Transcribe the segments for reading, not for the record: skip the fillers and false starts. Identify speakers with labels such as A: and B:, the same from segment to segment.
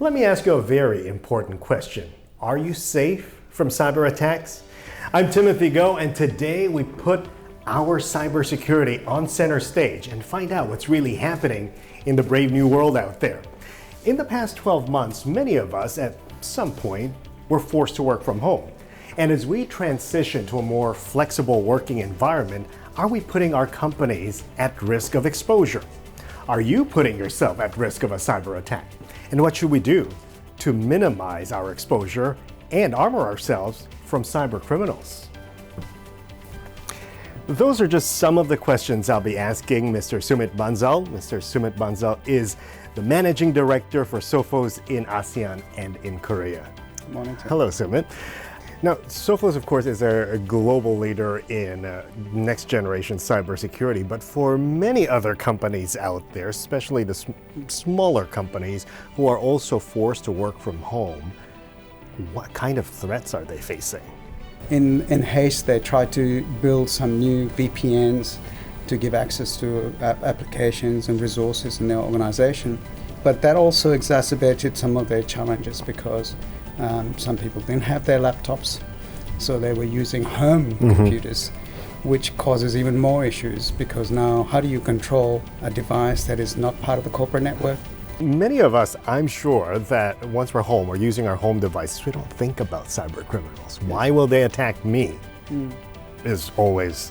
A: Let me ask you a very important question. Are you safe from cyber attacks? I'm Timothy Go, and today we put our cybersecurity on center stage and find out what's really happening in the brave new world out there. In the past 12 months, many of us at some point were forced to work from home. And as we transition to a more flexible working environment, are we putting our companies at risk of exposure? Are you putting yourself at risk of a cyber attack? And what should we do to minimize our exposure and armor ourselves from cyber criminals? Those are just some of the questions I'll be asking Mr. Sumit Bansal. Mr. Sumit Bansal is the Managing Director for Sophos in ASEAN and in Korea.
B: Good morning, Tim.
A: Hello, Sumit. Now, Sophos, of course, is a global leader in next generation cybersecurity, but for many other companies out there, especially the smaller companies who are also forced to work from home, what kind of threats are they facing?
B: In haste, they try to build some new VPNs to give access to applications and resources in their organization. But that also exacerbated some of their challenges because some people didn't have their laptops, so they were using home computers, which causes even more issues because now how do you control a device that is not part of the corporate network?
A: Many of us, I'm sure, that once we're home or using our home devices, we don't think about cyber criminals. Why will they attack me? Is always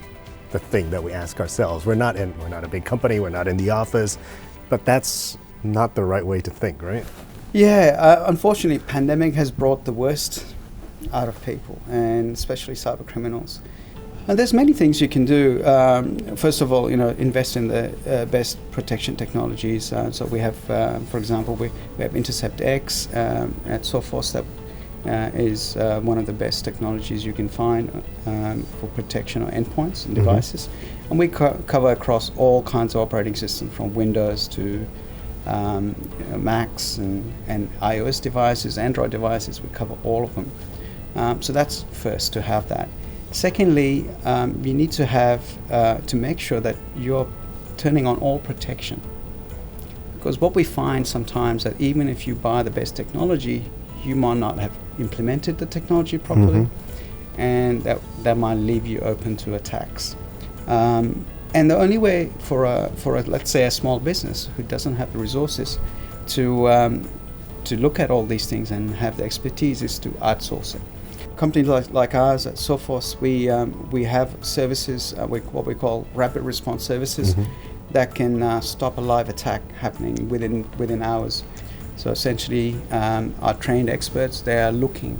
A: the thing that we ask ourselves. We're not a big company, we're not in the office, but that's not the right way to think, right?
B: Yeah, unfortunately, pandemic has brought the worst out of people, and especially cyber criminals. And there's many things you can do. First of all, invest in the best protection technologies. So we have, for example, we have Intercept X at Sophos that is one of the best technologies you can find for protection of endpoints and devices. And we cover across all kinds of operating systems, from Windows to Macs and iOS devices, Android devices. We cover all of them. So that's first, to have that. Secondly, you need to have to make sure that you're turning on all protection, because what we find sometimes that even if you buy the best technology, you might not have implemented the technology properly, and that might leave you open to attacks. And the only way for a let's say a small business who doesn't have the resources to look at all these things and have the expertise is to outsource it. Companies like ours at Sophos, we have services, what we call rapid response services, that can stop a live attack happening within hours. So essentially, our trained experts, they are looking,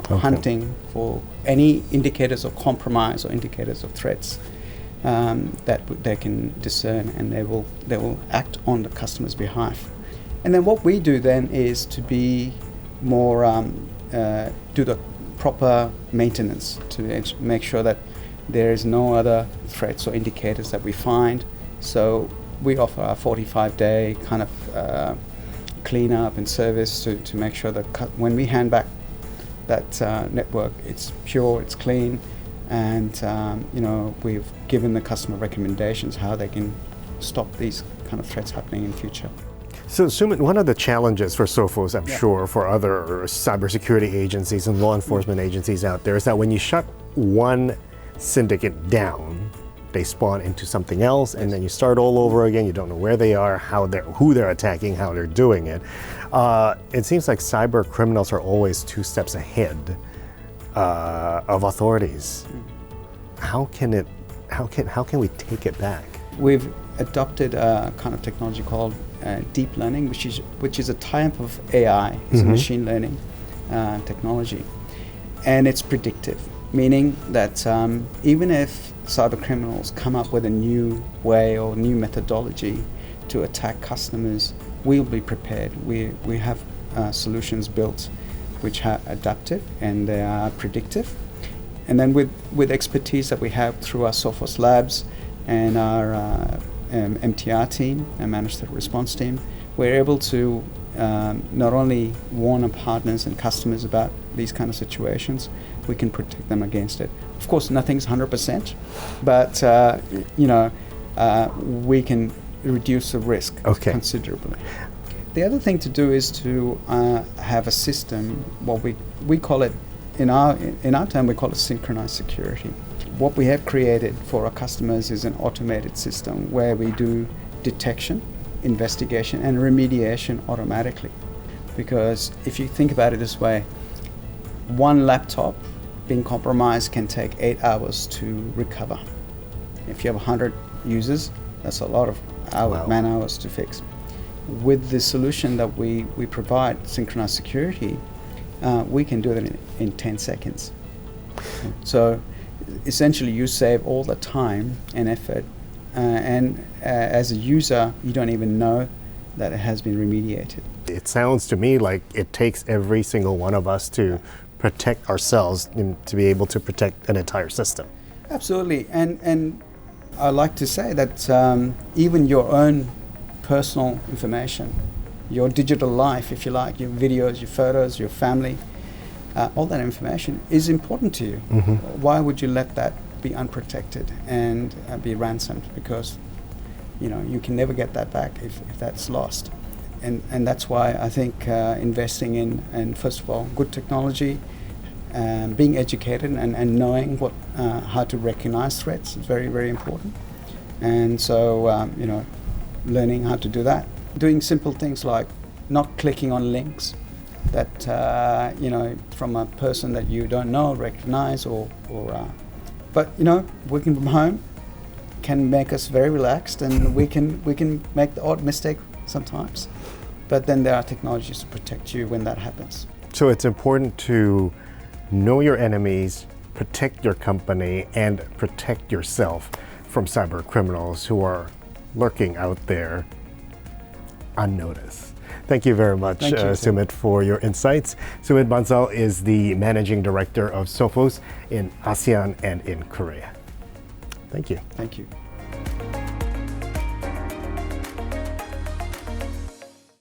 B: hunting for any indicators of compromise or indicators of threats that they can discern, and they will act on the customer's behalf. And then what we do then is to be more do the proper maintenance to make sure that there is no other threats or indicators that we find. So we offer a 45-day kind of cleanup and service to make sure that when we hand back that network, it's pure, it's clean, and we've given the customer recommendations how they can stop these kind of threats happening in future.
A: So, Sumit, one of the challenges for Sophos, I'm sure, for other cybersecurity agencies and law enforcement agencies out there, is that when you shut one syndicate down, they spawn into something else, and then you start all over again. You don't know where they are, who they're attacking, how they're doing it. It seems like cyber criminals are always 2 steps ahead of authorities. How can we take it back?
B: We've adopted a kind of technology called deep learning, which is a type of AI. It's a machine learning technology, and it's predictive, meaning that even if cyber criminals come up with a new way or new methodology to attack customers, we'll be prepared. We have solutions built which are adaptive and they are predictive. And then with expertise that we have through our Sophos labs and our MTR team, and managed threat response team, we're able to not only warn our partners and customers about these kind of situations, we can protect them against it. Of course, nothing's 100%, but we can reduce the risk considerably. The other thing to do is to have a system, what we call it, in our term, we call it Synchronized Security. What we have created for our customers is an automated system where we do detection, investigation, and remediation automatically. Because if you think about it this way, one laptop being compromised can take 8 hours to recover. If you have 100 users, that's a lot of man hours to fix. With the solution that we provide, Synchronized Security, we can do that in 10 seconds. So essentially you save all the time and effort, and as a user, you don't even know that it has been remediated.
A: It sounds to me like it takes every single one of us to protect ourselves and to be able to protect an entire system.
B: Absolutely, and I like to say that even your own personal information, your digital life, if you like, your videos, your photos, your family, all that information is important to you. Mm-hmm. Why would you let that be unprotected and be ransomed? Because you can never get that back if that's lost. And that's why I think investing in first of all, good technology, being educated and knowing how to recognize threats is very, very important. And so, learning how to do that. Doing simple things like not clicking on links that, from a person that you don't know, recognize, but working from home can make us very relaxed, and we can make the odd mistake sometimes. But then there are technologies to protect you when that happens.
A: So it's important to know your enemies, protect your company, and protect yourself from cyber criminals who are lurking out there unnoticed. Thank you very much, Sumit, for your insights. Sumit Bansal is the Managing Director of Sophos in ASEAN and in Korea. Thank you.
B: Thank you.